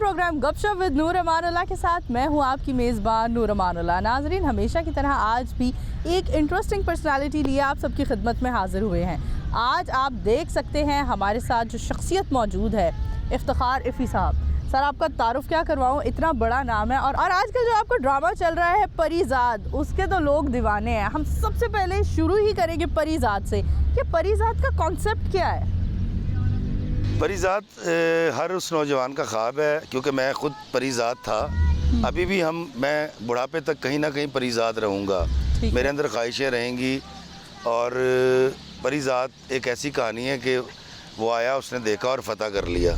Programme गपशप with नूर अमानुल्लाह के साथ मैं हूं आपकी मेज़बान नूर अमानुल्लाह। नाजरीन, हमेशा की तरह आज भी एक इंटरेस्टिंग पर्सनालिटी लिए आप सबकी खिदमत में हाजिर हुए हैं। आज आप देख सकते हैं हमारे साथ जो शख्सियत मौजूद है, इफ्तिखार इफ़ी साहब। सर, आपका तारुफ क्या करवाऊँ, इतना बड़ा नाम है। और आजकल जो आपका ड्रामा चल रहा है परीजाद, उसके तो लोग दीवाने हैं। हम सबसे पहले शुरू ही करेंगे परीजाद से कि परीजाद का कॉन्सेप्ट क्या है? परीजाद हर उस नौजवान का ख्वाब है, क्योंकि मैं ख़ुद परीजाद था। अभी भी मैं बुढ़ापे तक कहीं ना कहीं परीजाद रहूँगा। मेरे अंदर ख्वाहिशें रहेंगी। और परीजाद एक ऐसी कहानी है कि वो आया, उसने देखा और फ़तह कर लिया।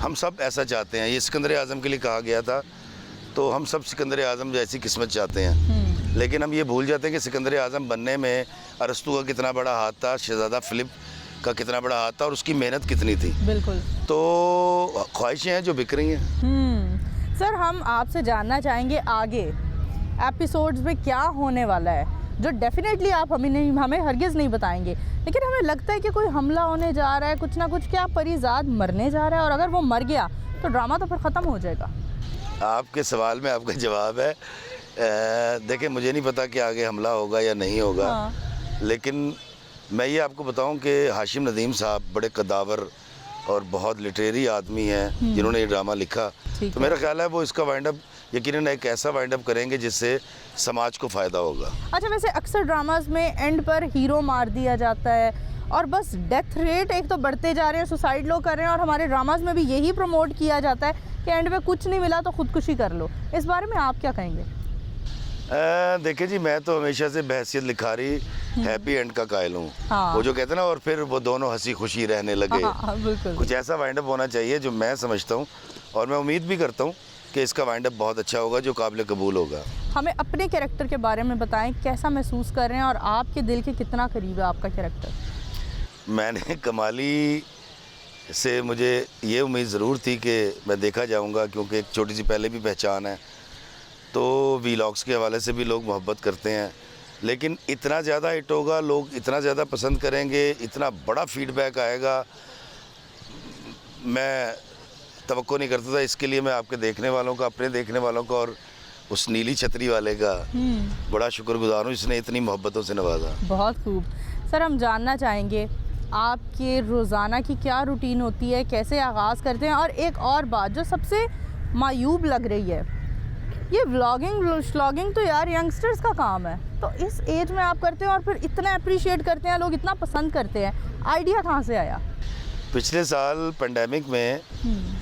हम सब ऐसा चाहते हैं। ये सिकंदर आज़म के लिए कहा गया था, तो हम सब सिकंदर आज़म जैसी किस्मत चाहते हैं। लेकिन हम ये भूल जाते हैं कि सिकंदर आज़म बनने में अरस्तू का कितना बड़ा हाथ था, शहज़ादा फ़िलिप का कितना बड़ा हाथ था और उसकी मेहनत कितनी थी। बिल्कुल। तो ख्वाहिशें हैं जो बिक रही हैं। सर, हम आपसे जानना चाहेंगे आगे एपिसोड्स में क्या होने वाला है, जो डेफिनेटली आप हमें हरगिज़ नहीं बताएंगे। लेकिन हमें लगता है कि कोई हमला होने जा रहा है, कुछ ना कुछ। क्या परीजाद मरने जा रहा है? और अगर वो मर गया तो ड्रामा तो फिर ख़त्म हो जाएगा। आपके सवाल में आपका जवाब है। देखिए, मुझे नहीं पता कि आगे हमला होगा या नहीं होगा। लेकिन मैं ये आपको बताऊं कि हाशिम नदीम साहब बड़े कदावर और बहुत लिटरेरी आदमी हैं जिन्होंने ये ड्रामा लिखा। तो मेरा ख्याल है वो इसका वाइंड अप यकीनन एक ऐसा वाइंड अप करेंगे जिससे समाज को फ़ायदा होगा। अच्छा, वैसे अक्सर ड्रामाज में एंड पर हीरो मार दिया जाता है और बस डेथ रेट एक तो बढ़ते जा रहे हैं, सुसाइड लोग कर रहे हैं। और हमारे ड्रामाज में भी यही प्रमोट किया जाता है कि एंड पे कुछ नहीं मिला तो खुदकुशी कर लो। इस बारे में आप क्या कहेंगे? देखिए जी, मैं तो हमेशा से बहसियत लिखारी हैप्पी एंड का कायल हूँ। हाँ। वो जो कहते हैं ना, और फिर वो दोनों हंसी खुशी रहने लगे। हाँ, बिल्कुल। कुछ ऐसा वाइंड अप होना चाहिए जो मैं समझता हूँ, और मैं उम्मीद भी करता हूँ कि इसका वाइंड अप बहुत अच्छा होगा, जो काबिल कबूल होगा। हमें अपने कैरेक्टर के बारे में बताएं, कैसा महसूस कर रहे हैं और आपके दिल के कितना करीब है आपका कैरेक्टर? मैंने कमाली से मुझे ये उम्मीद ज़रूर थी कि मैं देखा जाऊँगा, क्योंकि एक छोटी सी पहले भी पहचान है, तो वीलॉग्स के हवाले से भी लोग मोहब्बत करते हैं। लेकिन इतना ज़्यादा हिट होगा, लोग इतना ज़्यादा पसंद करेंगे, इतना बड़ा फीडबैक आएगा, मैं तवक्को नहीं करता था। इसके लिए मैं आपके देखने वालों का, अपने देखने वालों का और उस नीली छतरी वाले का बड़ा शुक्रगुजार हूँ, इसने इतनी मोहब्बतों से नवाजा। बहुत खूब। सर, हम जानना चाहेंगे आपके रोज़ाना की क्या रूटीन होती है, कैसे आगाज़ करते हैं? और एक और बात जो सबसे मायूब लग रही है, ये व्लॉगिंग तो यार यंगस्टर्स का काम है, तो इस एज में आप करते हैं और फिर इतना अप्रिशिएट करते हैं, लोग इतना पसंद करते हैं। आइडिया कहाँ से आया? पिछले साल पेंडेमिक में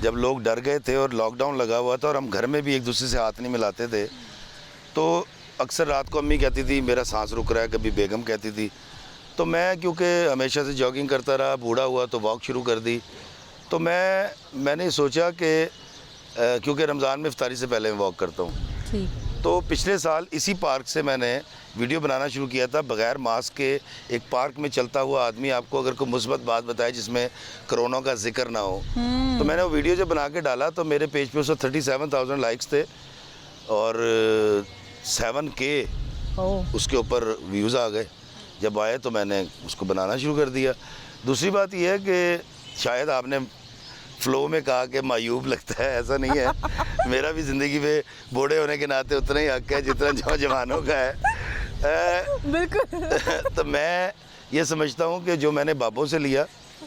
जब लोग डर गए थे और लॉकडाउन लगा हुआ था और हम घर में भी एक दूसरे से हाथ नहीं मिलाते थे, तो अक्सर रात को अम्मी कहती थी मेरा सांस रुक रहा है, कभी बेगम कहती थी। तो मैं क्योंकि हमेशा से जॉगिंग करता रहा, बूढ़ा हुआ तो वॉक शुरू कर दी। तो मैंने सोचा कि क्योंकि रमज़ान में इफ्तारी से पहले मैं वॉक करता हूँ, तो पिछले साल इसी पार्क से मैंने वीडियो बनाना शुरू किया था। बग़ैर मास्क के एक पार्क में चलता हुआ आदमी आपको अगर कोई मुस्बत बात बताए जिसमें कोरोना का जिक्र ना हो, तो मैंने वो वीडियो जब बना के डाला तो मेरे पेज पे उसको 37,000 लाइक्स थे और 7K उसके ऊपर व्यूज़ आ गए। जब आए तो मैंने उसको बनाना शुरू कर दिया। दूसरी बात यह है कि शायद आपने फ़्लो में कहा कि मायूब लगता है, ऐसा नहीं है। मेरा भी ज़िंदगी में बूढ़े होने के नाते उतना ही हक़ है जितना जवानों का है। बिल्कुल। तो मैं ये समझता हूँ कि जो मैंने बाबों से लिया,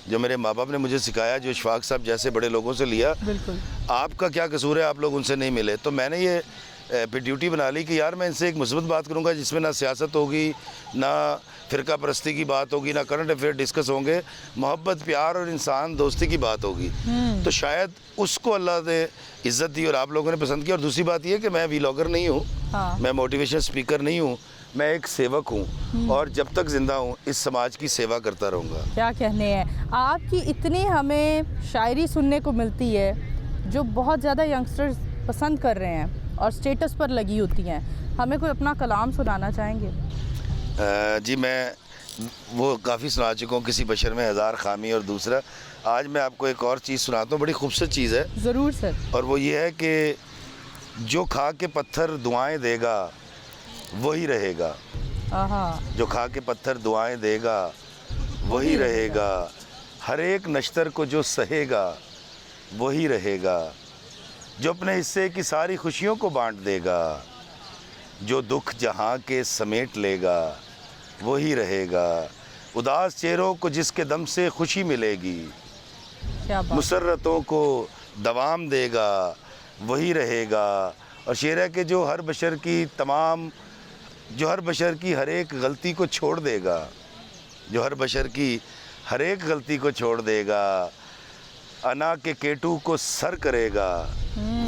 जो मेरे माँ बाप ने मुझे सिखाया, जो इशफाक साहब जैसे बड़े लोगों से लिया, बिल्कुल। आपका क्या कसूर है, आप लोग उनसे नहीं मिले। तो मैंने ये पे ड्यूटी बना ली कि यार मैं इनसे एक मुस्बत बात करूँगा जिसमें ना सियासत होगी, ना फ़िरका परस्ती की बात होगी, ना करंट अफेयर डिस्कस होंगे, मोहब्बत, प्यार और इंसान दोस्ती की बात होगी। तो शायद उसको अल्लाह ने इज़्ज़त दी और आप लोगों ने पसंद किया। और दूसरी बात यह कि मैं व्लॉगर नहीं हूँ, मैं मोटिवेशन स्पीकर नहीं हूँ, मैं एक सेवक हूँ और जब तक ज़िंदा हूँ इस समाज की सेवा करता रहूँगा। क्या कहने हैं आपकी। इतनी हमें शायरी सुनने को मिलती है जो बहुत ज़्यादा यंगस्टर्स पसंद कर रहे हैं और स्टेटस पर लगी होती हैं। हमें कोई अपना कलाम सुनाना चाहेंगे? जी, मैं वो काफ़ी सुना चुका हूँ, किसी बशर में हज़ार खामी। और दूसरा, आज मैं आपको एक और चीज़ सुनाता हूँ, बड़ी खूबसूरत चीज़ है। ज़रूर सर। और वो ये है कि जो खा के पत्थर दुआएं देगा वही रहेगा। जो खा के पत्थर दुआएं देगा वही रहेगा। हर एक नश्तर को जो सहेगा वही रहेगा। जो अपने हिस्से की सारी खुशियों को बांट देगा, जो दुख जहाँ के समेट लेगा वही रहेगा, उदास चेहरों को जिसके दम से खुशी मिलेगी, क्या बात। मुसर्रतों को दवाम देगा वही रहेगा। और शेर है कि जो हर बशर की हर एक गलती को छोड़ देगा, जो हर बशर की हर एक गलती को छोड़ देगा, अना के केटू को सर करेगा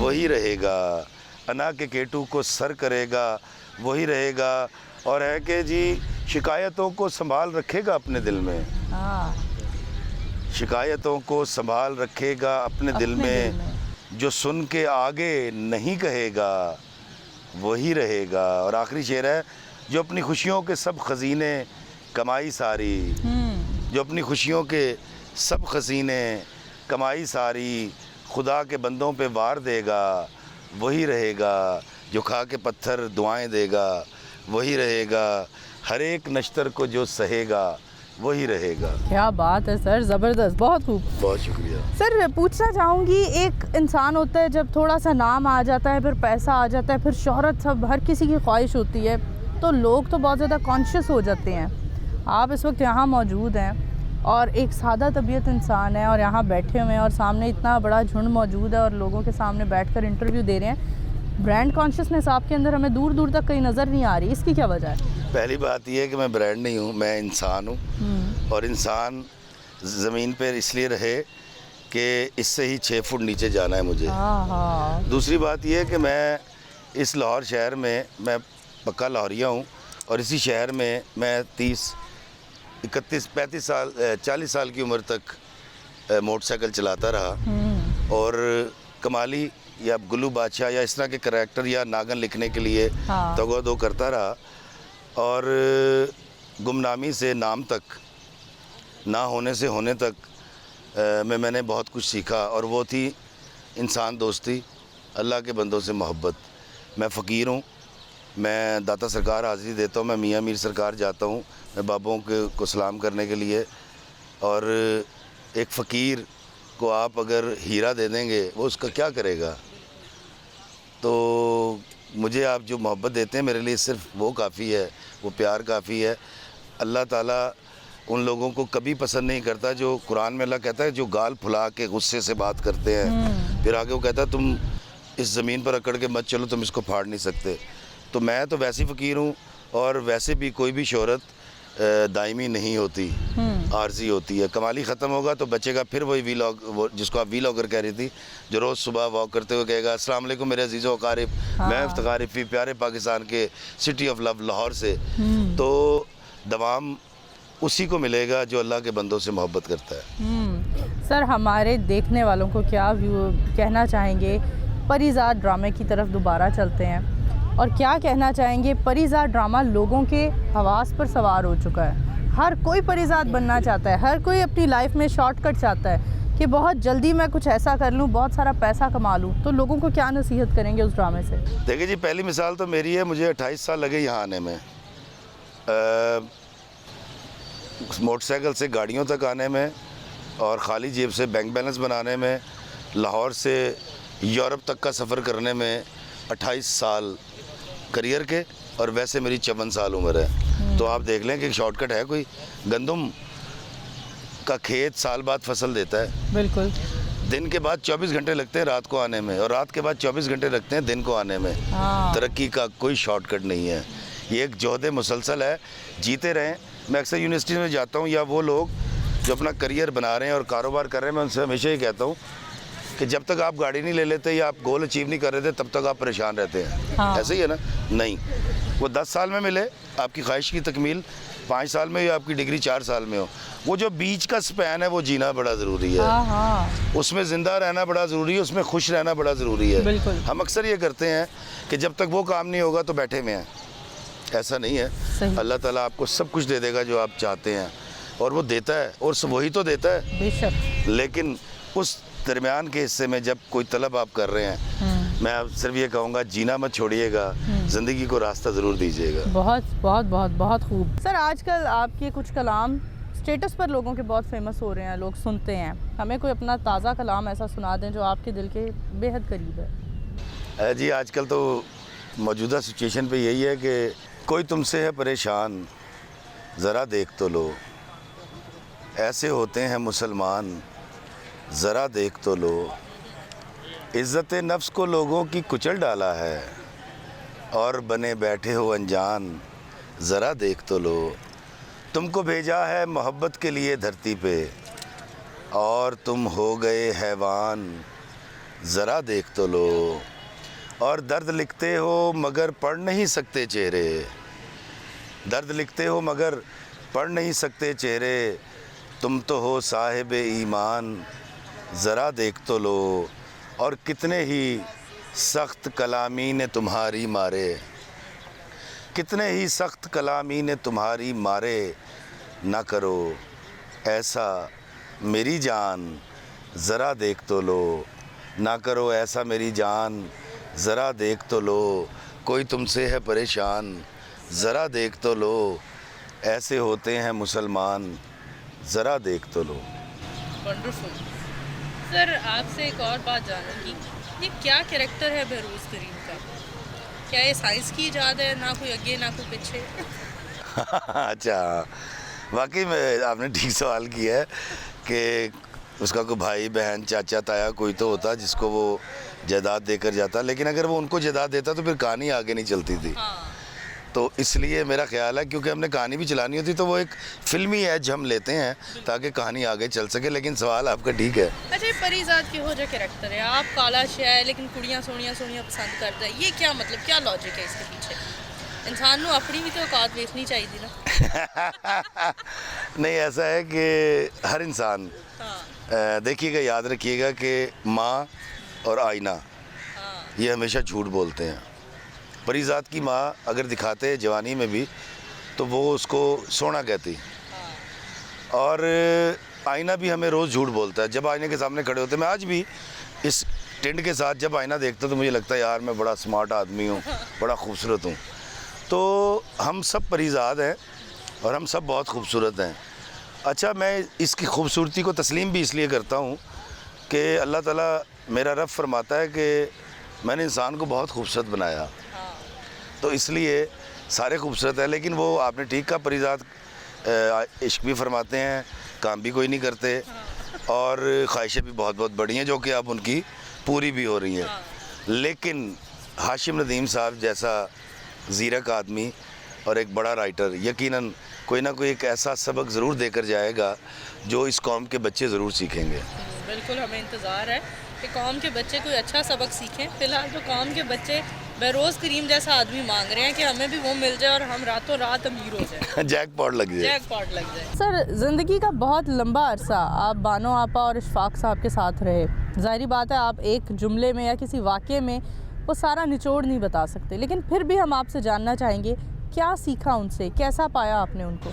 वही रहेगा, अना के केटू को सर करेगा वही रहेगा। और है कि जी शिकायतों को संभाल रखेगा अपने दिल में, हाँ, शिकायतों को संभाल रखेगा अपने दिल में, जो सुन के आगे नहीं कहेगा वही रहेगा। और आखिरी शेर है, जो अपनी खुशियों के सब खजीने कमाई सारी, जो अपनी खुशियों के सब खजीने कमाई सारी, खुदा के बंदों पे वार देगा वही रहेगा, जो खा के पत्थर दुआएं देगा वही रहेगा, हर एक नश्तर को जो सहेगा वही रहेगा। क्या बात है सर, ज़बरदस्त, बहुत खूब। बहुत शुक्रिया सर पूछना चाहूँगी, एक इंसान होता है जब थोड़ा सा नाम आ जाता है, फिर पैसा आ जाता है, फिर शोहरत, सब हर किसी की ख्वाहिश होती है, तो लोग तो बहुत ज़्यादा कॉन्शियस हो जाते हैं। आप इस वक्त यहाँ मौजूद हैं और एक सादा तबीयत इंसान है और यहाँ बैठे हुए हैं और सामने इतना बड़ा झुंड मौजूद है और लोगों के सामने बैठकर इंटरव्यू दे रहे हैं। ब्रांड कॉन्शियसनेस आपके अंदर हमें दूर दूर तक कहीं नज़र नहीं आ रही, इसकी क्या वजह है? पहली बात यह है कि मैं ब्रांड नहीं हूँ, मैं इंसान हूँ और इंसान ज़मीन पर इसलिए रहे कि इससे ही 6 फुट नीचे जाना है मुझे। हाँ। दूसरी बात यह है कि मैं इस लाहौर शहर में, मैं पक्का लाहौरिया हूँ और इसी शहर में मैं 30, 31, 35 साल 40 साल की उम्र तक मोटरसाइकिल चलाता रहा और कमाली या गुल्लू बादशाह या इस तरह के करैक्टर या नागन लिखने के लिए तगो करता रहा और गुमनामी से नाम तक, ना होने से होने तक मैंने बहुत कुछ सीखा और वो थी इंसान दोस्ती, अल्लाह के बंदों से मोहब्बत। मैं फ़कीर हूँ, मैं दाता सरकार हाज़िरी देता हूँ, मैं मियाँ मीर सरकार जाता हूँ मैं बाबों को सलाम करने के लिए। और एक फ़कीर को आप अगर हीरा दे देंगे वो उसका क्या करेगा? तो मुझे आप जो मोहब्बत देते हैं मेरे लिए सिर्फ वो काफ़ी है, वो प्यार काफ़ी है। अल्लाह ताला उन लोगों को कभी पसंद नहीं करता जो, कुरान में अल्लाह कहता है, जो गाल फुला के गुस्से से बात करते हैं। फिर आगे वो कहता है तुम इस ज़मीन पर अकड़ के मत चलो, तुम इसको फाड़ नहीं सकते। तो मैं तो वैसी फ़कीर हूँ और वैसे भी कोई भी शोहरत दायमी नहीं होती, आर्जी होती है। कमाली ख़त्म होगा तो बचेगा फिर वही वीलॉग, वो जिसको आप वीलॉगर कह रही थी, जो रोज़ सुबह वॉक करते हुए कहेगा अस्सलाम वालेकुम मेरे अजीज़ो अकारिब, मैं इफ्तिखार रफ़ी प्यारे पाकिस्तान के सिटी ऑफ लव लाहौर से। तो दवाम उसी को मिलेगा जो अल्लाह के बंदों से मोहब्बत करता है। सर हमारे देखने वालों को क्या कहना चाहेंगे? परीज़ाद ड्रामे की तरफ दोबारा चलते हैं और क्या कहना चाहेंगे? परीज़ाद ड्रामा लोगों के हवास पर सवार हो चुका है, हर कोई परीज़ाद बनना चाहता है, हर कोई अपनी लाइफ में शॉर्टकट चाहता है कि बहुत जल्दी मैं कुछ ऐसा कर लूँ, बहुत सारा पैसा कमा लूँ। तो लोगों को क्या नसीहत करेंगे उस ड्रामे से? देखिए जी, पहली मिसाल तो मेरी है, मुझे 28 साल लगे यहाँ आने में, मोटरसाइकिल से गाड़ियों तक आने में और ख़ाली जेब से बैंक बैलेंस बनाने में, लाहौर से यूरोप तक का सफ़र करने में 28 साल करियर के, और वैसे मेरी 54 साल उम्र है। तो आप देख लें कि शॉर्टकट है कोई? गंदम का खेत साल बाद फसल देता है, बिल्कुल। दिन के बाद 24 घंटे लगते हैं रात को आने में और रात के बाद 24 घंटे लगते हैं दिन को आने में। तरक्की का कोई शॉर्टकट नहीं है, ये एक जोहद मुसलसल है, जीते रहें। मैं अक्सर यूनिवर्सिटी में जाता हूँ या वो लोग जो अपना करियर बना रहे हैं और कारोबार कर रहे हैं, मैं उनसे हमेशा ही कहता हूँ कि जब तक आप गाड़ी नहीं ले लेते या आप गोल अचीव नहीं कर रहे थे तब तक आप परेशान रहते हैं। ऐसे ही है ना? नहीं, वो 10 साल में मिले आपकी ख्वाहिश की तकमील, 5 साल में या आपकी डिग्री 4 साल में हो, वो जो बीच का स्पैन है वो जीना बड़ा ज़रूरी है। उसमें ज़िंदा रहना बड़ा ज़रूरी है, उसमें खुश रहना बड़ा ज़रूरी है। हम अक्सर ये करते हैं कि जब तक वो काम नहीं होगा तो बैठे में हैं। ऐसा नहीं है, अल्लाह ताला आपको सब कुछ दे देगा जो आप चाहते हैं और वो देता है और वही तो देता है बेशक। लेकिन उस दरमियान के हिस्से में जब कोई तलब आप कर रहे हैं, मैं आप सिर्फ ये कहूँगा जीना मत छोड़िएगा, ज़िंदगी को रास्ता ज़रूर दीजिएगा। बहुत बहुत बहुत बहुत खूब। सर आजकल आपके कुछ कलाम स्टेटस पर लोगों के बहुत फेमस हो रहे हैं, लोग सुनते हैं। हमें कोई अपना ताज़ा कलाम ऐसा सुना दें जो आपके दिल के बेहद करीब है। जी आजकल तो मौजूदा सिचुएशन पे यही है कि कोई तुमसे है परेशान, ज़रा देख तो लो, ऐसे होते हैं मुसलमान, ज़रा देख तो लो, इज़्ज़त नफ्स को लोगों की कुचल डाला है और बने बैठे हो अनजान, ज़रा देख तो लो, तुमको भेजा है मोहब्बत के लिए धरती पे और तुम हो गए हैवान, ज़रा देख तो लो, और दर्द लिखते हो मगर पढ़ नहीं सकते चेहरे, दर्द लिखते हो मगर पढ़ नहीं सकते चेहरे, तुम तो हो साहिब ईमान, ज़रा देख तो लो, और कितने ही सख्त कलामी ने तुम्हारी मारे, कितने ही सख्त कलामी ने तुम्हारी मारे, ना करो ऐसा मेरी जान, ज़रा देख तो लो, ना करो ऐसा मेरी जान, ज़रा देख तो लो, कोई तुमसे है परेशान, ज़रा देख तो लो, ऐसे होते हैं मुसलमान, ज़रा देख तो लो। वंडरफुल सर, आपसे एक और बात जानूंगी, ये क्या कैरेक्टर है बहरूज करीम का? क्या ये साइंस की इजाद है? ना कोई आगे ना कोई पीछे। अच्छा, वाकई में आपने ठीक सवाल किया है कि उसका कोई भाई बहन चाचा ताया कोई तो होता जिसको वो जायदाद देकर जाता, लेकिन अगर वो उनको जायदाद देता तो फिर कहानी आगे नहीं चलती थी। हाँ। तो इसलिए मेरा ख्याल है क्योंकि हमने कहानी भी चलानी होती तो वो एक फिल्मी एज हम लेते हैं ताकि कहानी आगे चल सके, लेकिन सवाल आपका ठीक है। अच्छा, ये परीजाद किहो जो कैरेक्टर है, आप काला शह है लेकिन कुड़ियाँ सोनिया सोनिया पसंद करता है, ये क्या मतलब, क्या लॉजिक है इसके पीछे? इंसान को अपनी भी तो औकात देखनी चाहिए थी ना। नहीं, ऐसा है कि हर इंसान देखिएगा, याद रखिएगा कि माँ और आईना ये हमेशा झूठ बोलते हैं। परीजात की माँ अगर दिखाते जवानी में भी तो वो उसको सोना कहती, और आईना भी हमें रोज़ झूठ बोलता है। जब आईने के सामने खड़े होते, मैं आज भी इस टेंट के साथ जब आईना देखता तो मुझे लगता है यार मैं बड़ा स्मार्ट आदमी हूँ, बड़ा खूबसूरत हूँ। तो हम सब परीजात हैं और हम सब बहुत खूबसूरत हैं। अच्छा, मैं इसकी खूबसूरती को तस्लीम भी इसलिए करता हूँ कि अल्लाह ताला मेरा रब फरमाता है कि मैंने इंसान को बहुत खूबसूरत बनाया, तो इसलिए सारे खूबसूरत हैं। लेकिन वो आपने ठीक कहा, परीजात इश्क भी फरमाते हैं, काम भी कोई नहीं करते, और ख्वाहिशें भी बहुत बहुत बड़ी हैं जो कि अब उनकी पूरी भी हो रही हैं। लेकिन हाशिम नदीम साहब जैसा ज़ीरक आदमी और एक बड़ा राइटर यकीनन कोई ना कोई एक ऐसा सबक ज़रूर देकर जाएगा जो इस कौम के बच्चे ज़रूर सीखेंगे। बिल्कुल, हमें इंतज़ार है कि कौम के बच्चे कोई अच्छा सबक सीखें। फ़िलहाल तो कौम के बच्चे बहरूज करीम जैसा आदमी मांग रहे हैं कि हमें भी वो मिल जाए और हम रातों रात अमीर हो जाए। जैकपॉट लग जाए। जैकपॉट लग जाए। सर, ज़िंदगी का बहुत लंबा अरसा आप बानो आपा और इशफाक साहब के साथ रहे। ज़ाहिरी बात है आप एक जुमले में या किसी वाक़े में वो सारा निचोड़ नहीं बता सकते, लेकिन फिर भी हम आपसे जानना चाहेंगे क्या सीखा उनसे, कैसा पाया आपने उनको?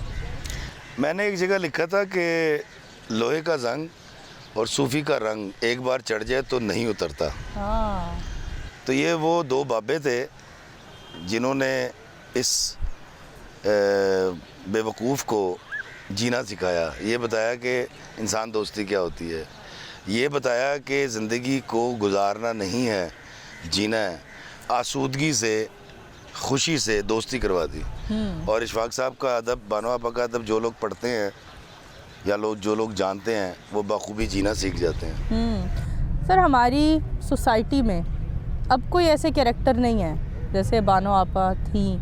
मैंने एक जगह लिखा था कि लोहे का जंग और सूफ़ी का रंग एक बार चढ़ जाए तो नहीं उतरता। हाँ। तो ये वो दो बाबे थे जिन्होंने इस बेवकूफ़ को जीना सिखाया, ये बताया कि इंसान दोस्ती क्या होती है, ये बताया कि ज़िंदगी को गुजारना नहीं है, जीना है, आसूदगी से खुशी से दोस्ती करवा दी। और इशफाक साहब का अदब, बानो आपा का अदब जो लोग पढ़ते हैं या जो लोग जानते हैं वो बखूबी जीना सीख जाते हैं। सर, हमारी सोसाइटी में अब कोई ऐसे कैरेक्टर नहीं है, जैसे बानो आपा थी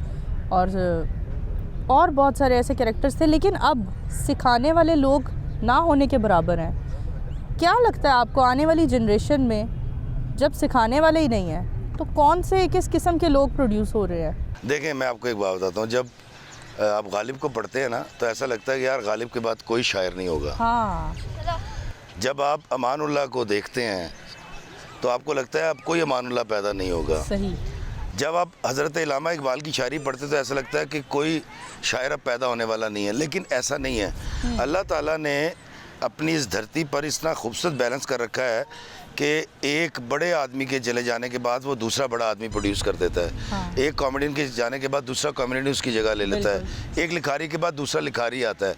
और बहुत सारे ऐसे कैरेक्टर्स थे, लेकिन अब सिखाने वाले लोग ना होने के बराबर हैं। क्या लगता है आपको, आने वाली जनरेशन में जब सिखाने वाले ही नहीं हैं तो कौन से किस किस्म के लोग प्रोड्यूस हो रहे हैं? देखें, मैं आपको एक बात बताता हूँ, जब आप गालिब को पढ़ते हैं ना तो ऐसा लगता है कि यार गालिब के बाद कोई शायर नहीं होगा। हाँ। जब आप अमानुल्लाह को देखते हैं तो आपको लगता है अब कोई अमानुल्लाह पैदा नहीं होगा। सही। जब आप हज़रत इल्लामा इकबाल की शायरी पढ़ते तो ऐसा लगता है कि कोई शायर अब पैदा होने वाला नहीं है, लेकिन ऐसा नहीं है। अल्लाह ताला ने अपनी इस धरती पर इतना खूबसूरत बैलेंस कर रखा है कि एक बड़े आदमी के चले जाने के बाद वो दूसरा बड़ा आदमी प्रोड्यूस कर देता है। हाँ। एक कॉमेडियन के जाने के बाद दूसरा कॉमेडियन उसकी जगह ले लेता है। एक लिखारी के बाद दूसरा लिखारी आता है।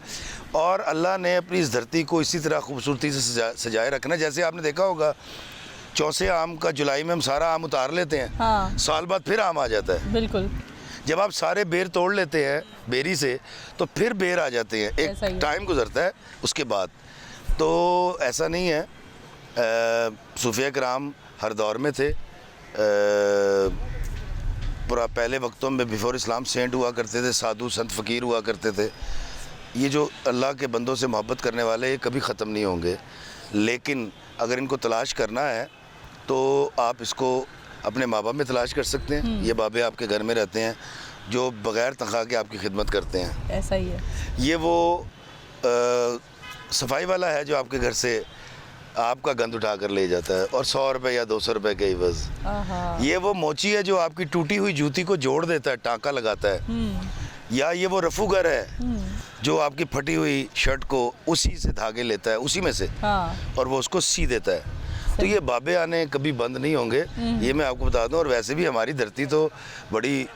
और अल्लाह ने अपनी इस धरती को इसी तरह खूबसूरती से सजाए रखना। जैसे आपने देखा होगा चौसे आम का जुलाई में हम सारा आम उतार लेते हैं, हाँ। साल बाद फिर आम आ जाता है। बिल्कुल। जब आप सारे बेर तोड़ लेते हैं बेरी से तो फिर बेर आ जाते हैं, ऐसा ही एक है। टाइम गुजरता है उसके बाद। तो ऐसा नहीं है। सूफिया कराम हर दौर में थे। पूरा पहले वक्तों में बिफोर इस्लाम सेंट हुआ करते थे, साधु संत फ़कीर हुआ करते थे। ये जो अल्लाह के बंदों से मोहब्बत करने वाले ये कभी ख़त्म नहीं होंगे। लेकिन अगर इनको तलाश करना है तो आप इसको अपने माँ बाप में तलाश कर सकते हैं। ये बाबे आपके घर में रहते हैं जो बग़ैर तनख्वाह के आपकी खिदमत करते हैं। ऐसा ही है। ये वो सफाई वाला है जो आपके घर से आपका गंद उठा कर ले जाता है और 100 रुपये या 200 रुपये के इवज़। आहा। ये वो मोची है जो आपकी टूटी हुई जूती को जोड़ देता है, टाँका लगाता है। या ये वो रफूगर है जो आपकी फटी हुई शर्ट को उसी से धागे लेता है, उसी में से, हाँ। और वो उसको सी देता है। तो ये बाबे आने कभी बंद नहीं होंगे, ये मैं आपको बता दूं। और वैसे भी हमारी धरती तो बड़ी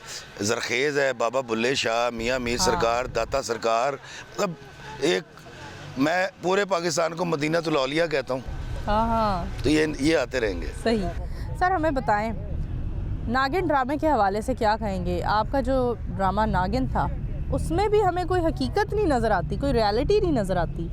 ज़रखेज़ है। बाबा बुल्ले शाह, मियाँ मीर सरकार, दाता सरकार, मतलब एक, मैं पूरे पाकिस्तान को मदीनातुल औलिया कहता हूँ। हाँ हाँ। तो ये आते रहेंगे। सही। सर हमें बताएं, नागिन ड्रामे के हवाले से क्या कहेंगे? आपका जो ड्रामा नागिन था उसमें भी हमें कोई हकीकत नहीं नज़र आती, कोई रियलिटी नहीं नज़र आती।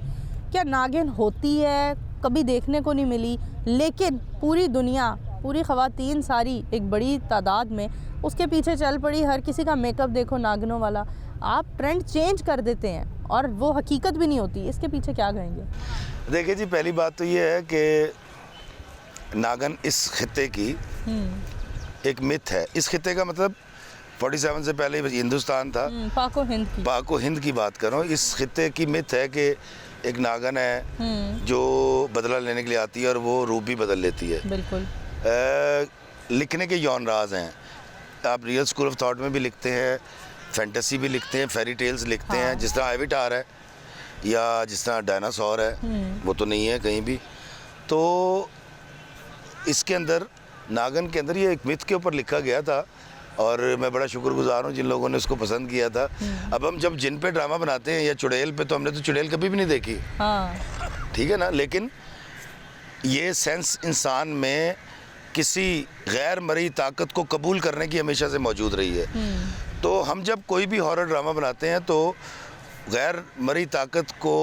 क्या नागिन होती है? कभी देखने को नहीं मिली, लेकिन पूरी दुनिया, पूरी ख़वातीन सारी एक बड़ी तादाद में उसके पीछे चल पड़ी। हर किसी का मेकअप देखो नागिनों वाला। आप ट्रेंड चेंज कर देते हैं और वो हकीकत भी नहीं होती। इसके पीछे क्या कहेंगे? देखिए जी, पहली बात तो ये है कि नागन इस खित्ते की एक मिथ है। इस खित्ते का मतलब 47 से पहले हिंदुस्तान था। पाको हिंद की। पाको हिंद की बात कर रहा हूँ। इस खित्ते की मिथ है कि एक नागन है जो बदला लेने के लिए आती है और वो रूप भी बदल लेती है। बिल्कुल। लिखने के यौन राज हैं। आप रियल स्कूल ऑफ थॉट में भी लिखते हैं, फैंटेसी भी लिखते हैं, फेरी टेल्स लिखते हैं, जिस तरह एविटार है या जिस तरह डायनासोर है, वो तो नहीं है कहीं भी। तो इसके अंदर, नागन के अंदर, ये एक मिथ के ऊपर लिखा गया था और मैं बड़ा शुक्रगुजार हूँ जिन लोगों ने उसको पसंद किया था। अब हम जब जिन पे ड्रामा बनाते हैं या चुड़ैल पे, तो हमने तो चुड़ैल कभी भी नहीं देखी, हाँ। ठीक है ना। लेकिन ये सेंस इंसान में किसी गैर मरी ताकत को कबूल करने की हमेशा से मौजूद रही है। तो हम जब कोई भी हॉरर ड्रामा बनाते हैं तो गैर मरी ताकत को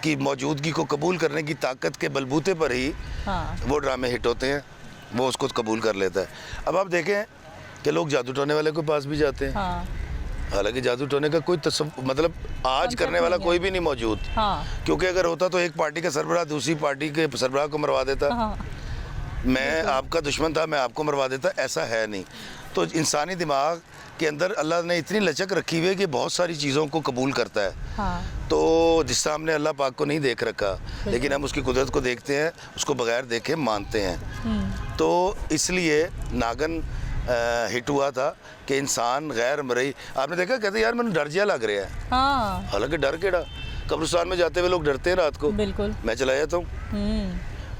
की मौजूदगी को कबूल करने की ताकत के बलबूते पर ही वो ड्रामे हिट होते हैं, वो उसको कबूल कर लेता है। अब आप देखें कि लोग जादू टोने वाले के पास भी जाते हैं, हालांकि जादू टोने का कोई मतलब आज करने वाला कोई भी नहीं मौजूद, क्योंकि अगर होता तो एक पार्टी का सरबराह दूसरी पार्टी के सरबराह को मरवा देता। मैं आपका दुश्मन था, मैं आपको मरवा देता, ऐसा है नहीं। तो इंसानी दिमाग के अंदर अल्लाह ने इतनी लचक रखी हुई है कि बहुत सारी चीज़ों को कबूल करता है। तो जिस तरह हमने अल्लाह पाक को नहीं देख रखा, लेकिन हम उसकी कुदरत को देखते हैं, उसको बगैर देखे मानते हैं। तो इसलिए नागन हिट हुआ था कि इंसान गैर मरई। आपने देखा, कहते यार मैंने डर जिया लग रहा है। हालांकि डर केड़ा, कब्रिस्तान में जाते हुए लोग डरते हैं रात को। बिल्कुल। मैं चला जाता हूँ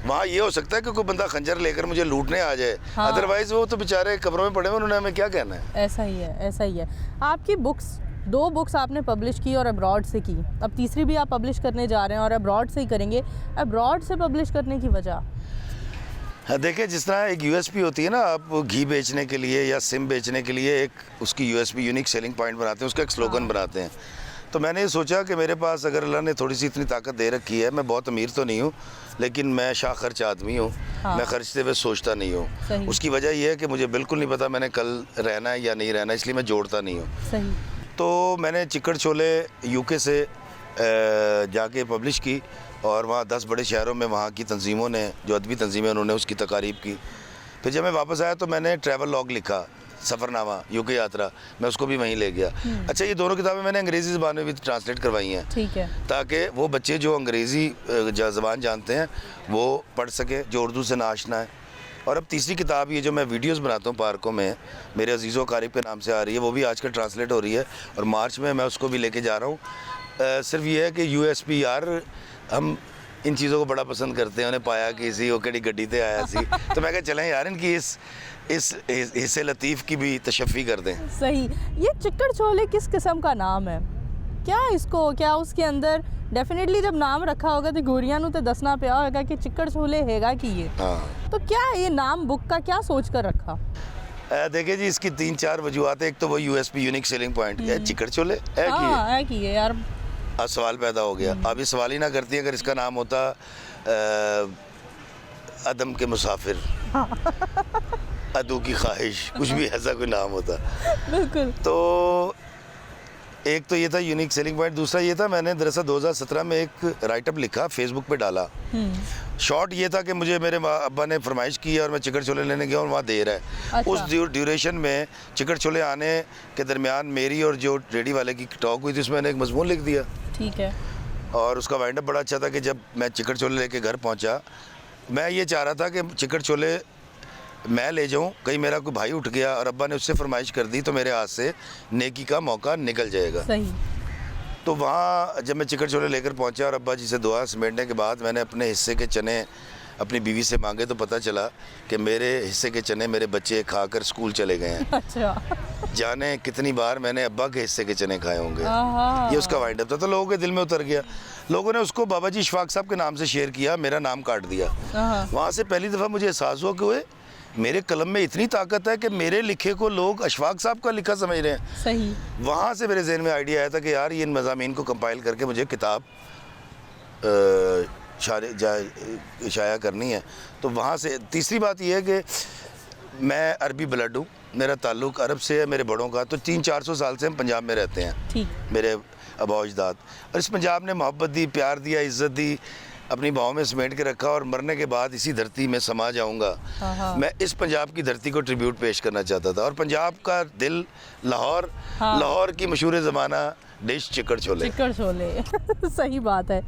वहाँ। ये हो सकता है कि कोई बंदा खंजर लेकर मुझे लूटने आ जाए, अदरवाइज वो तो बेचारे कब्रों में पड़े हुए, उन्होंने हमें क्या कहना है। ऐसा ही है, ऐसा ही है। आपकी बुक्स, 2 बुक्स आपने पब्लिश की और अब्रॉड से की, अब तीसरी भी आप पब्लिश करने जा रहे हैं और अब्रॉड से ही करेंगे। अब्रॉड से पब्लिश करने की वजह? देखिए, जिस तरह एक यूएसपी होती है ना, आप घी बेचने के लिए या सिम बेचने के लिए एक उसकी यूएसपी, यूनिक सेलिंग पॉइंट बनाते हैं, उसका एक स्लोगन बनाते हैं। तो मैंने ये सोचा कि मेरे पास अगर अल्लाह ने थोड़ी सी इतनी ताकत दे रखी है, मैं बहुत अमीर तो नहीं हूँ लेकिन मैं शाह खर्च आदमी हूँ। मैं खर्चते हुए सोचता नहीं हूँ। उसकी वजह यह है कि मुझे बिल्कुल नहीं पता मैंने कल रहना है या नहीं रहना, इसलिए मैं जोड़ता नहीं हूँ। तो मैंने चिकड़ छोले यूके से जाके पब्लिश की और वहाँ 10 बड़े शहरों में वहाँ की तंजीमों ने, जो अदबी तंजीमें, उन्होंने उसकी तकारीब की। फिर जब मैं वापस आया तो मैंने ट्रैवल लॉग लिखा, सफ़रनामा, यूके यात्रा, मैं उसको भी वहीं ले गया। अच्छा, ये दोनों किताबें मैंने अंग्रेज़ी ज़बान में भी ट्रांसलेट करवाई हैं, ठीक है, ताकि वो बच्चे जो अंग्रेज़ी ज़बान जानते हैं वो पढ़ सके, जो उर्दू से नाशना है। और अब तीसरी किताब, ये जो मैं वीडियोस बनाता हूँ पार्कों में, मेरे अजीज़ो कारिब के नाम से आ रही है, वो भी आजकल ट्रांसलेट हो रही है और मार्च में मैं उसको भी लेके जा रहा हूँ। सिर्फ ये है कि USPR हम इन चीज़ों को बड़ा पसंद करते हैं। उन्हें पाया कि इसी वो केड़ी गड्डी ते आया सी, तो मैं कहा चलें यार इनकी इस हिस्से लतीफ़ की भी तशफ़ी कर दें। सही। ये चिक्कड़ छोले किस किस्म का नाम है? क्या उसके अंदर डेफिनेटली जब नाम रखा होगा तो गोरियां नु तो दसना पिया होगा कि चिक्कड़ छोले हैगा कि ये। हाँ, तो क्या ये नाम बुक का क्या सोच कर रखा? देखिए जी, इसकी 3-4 वजूहत है। एक तो वो यूएसपी यूनिक सेलिंग पॉइंट है, चिकड़ छोले है कि हाँ है कि ये यार। अब सवाल पैदा हो गया। अब ये सवाल ही ना करती अगर इसका नाम होता अदम के मुसाफिर, अदू की ख्वाहिश, कुछ भी ऐसा कोई नाम होता। बिल्कुल। तो एक तो ये था यूनिक सेलिंग पॉइंट। दूसरा ये था, मैंने दरअसल 2017 में एक राइटअप लिखा, फेसबुक पे डाला। शॉर्ट ये था कि मुझे मेरे अब्बा ने फरमाइश की और मैं चिकड़ छोले लेने गया और वहाँ देर है। अच्छा। उस ड्यूरेशन में चिकड़ छोले आने के दरमियान मेरी और जो रेडी वाले की टॉक हुई थी, उसमें मैंने एक मजमून लिख दिया। ठीक है। और उसका वाइंड अप बड़ा अच्छा था कि जब मैं चिकड़ छोले लेके घर पहुँचा, मैं ये चाह रहा था कि चिकड़ छोले मैं ले जाऊं, कहीं मेरा कोई भाई उठ गया और अब्बा ने उससे फरमाइश कर दी तो मेरे हाथ से नेकी का मौका निकल जाएगा। सही। तो वहाँ जब मैं चिकड़ छोले लेकर पहुँचा और अब्बा जी से दुआ समेटने के बाद मैंने अपने हिस्से के चने अपनी बीवी से मांगे, तो पता चला कि मेरे हिस्से के चने मेरे बच्चे खाकर स्कूल चले गए हैं। अच्छा। जाने कितनी बार मैंने अब्बा के हिस्से के चने खाए होंगे। आहा। ये उसका वाइंड अप था। तो लोगों के दिल में उतर गया। लोगों ने उसको बाबा जी इशफाक साहब के नाम से शेयर किया, मेरा नाम काट दिया। आहा। वहाँ से पहली दफ़ा मुझे एहसास हुआ कि मेरे कलम में इतनी ताकत है कि मेरे लिखे को लोग अशफाक साहब का लिखा समझ रहे हैं। सही। वहाँ से मेरे जहन में आइडिया आया था कि यार ये इन मज़ामीन को कंपाइल करके मुझे किताब शाया करनी है। तो वहाँ से तीसरी बात यह है कि मैं अरबी ब्लड हूँ, मेरा ताल्लुक़ अरब से है मेरे बड़ों का। तो 300-400 साल से हम पंजाब में रहते हैं। ठीक। मेरे आबा अजदाद, और इस पंजाब ने मोहब्बत दी, प्यार दिया, इज़्ज़त दी, अपनी बाहों में समेट के रखा। और मरने के बाद इसी धरती में समा जाऊंगा। मैं इस पंजाब की धरती को ट्रिब्यूट पेश करना चाहता था। और पंजाब का दिल लाहौर, लाहौर की मशहूर ज़माना डिश चिकड़ छोले। चिकड़ छोले। सही बात है।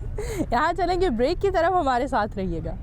यहाँ चलेंगे ब्रेक की तरफ, हमारे साथ रहिएगा।